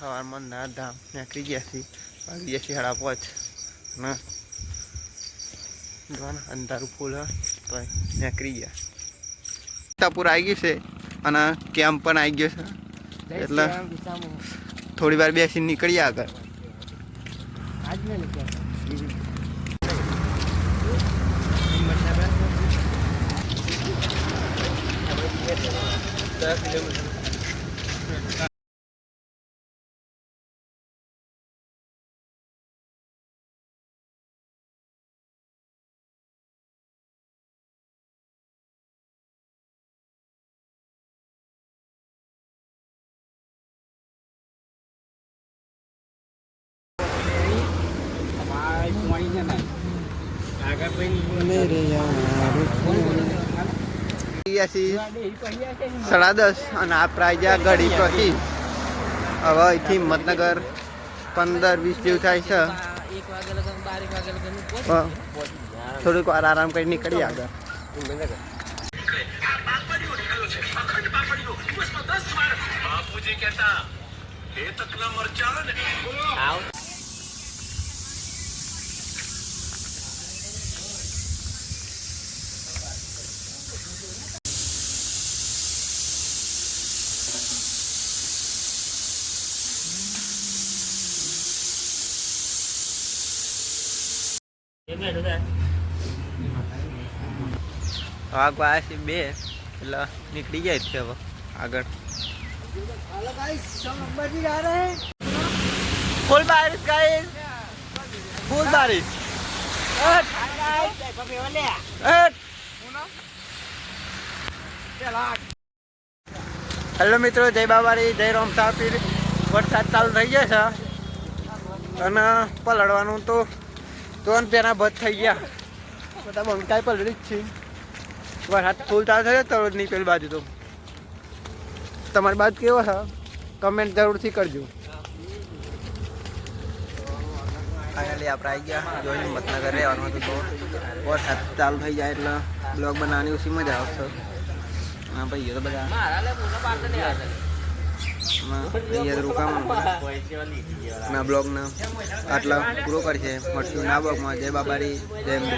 સવારમાં ના ધામ નીકળી ગયા છીએ વાગી ગયા છીએ 5:30 ને જોવાના અંધારું ફૂલ હોય તો નીકળી ગયા. સીતાપુર આવી ગયું છે અને કેમ્પ પણ આવી ગયો છે એટલે થોડી વાર બેસીને નીકળીએ આગળ. સાડા 10 અને આ પ્રાઇઝ ઘડી પછી હવે અહીંથી હિંમતનગર 15-20 જેવું થાય છે. થોડીક વાર આરામ કરી નીકળી આગળ. વાગવા આવ્યા છે 2 એટલે નીકળી જાય છે હવે આગળ. ફૂલ બારિશ ગાઈસ, ફૂલ બારિશ. હેલો મિત્રો, જય બાબારી, જય રામતાપીર. વરસાદ ચાલુ થઈ ગયા છે અને પલળવાનું તો પેના ભત થઈ ગયા બધા બંકાઈ પલળી જ છે. વરસાદ ફૂલ ચાલુ થયો તો નહીં પેલી બાજુ. તો તમારી બાજુ કેવો છે કમેન્ટ જરૂરથી કરજો. ફાઇનલી આપણે આવી ગયા જો હિંમતનગર રહેવાનું હતું તો વરસાદ ચાલુ થઈ જાય એટલે બ્લોગ બનાવવાની ઓછી મજા આવશે. હા ભાઈ તો બધા અહીંયા રોકાવાનું બ્લોગને આટલા પૂરો કરશે. મળશું ના બ્લોગમાં. જય બાબારી, જય અંબે.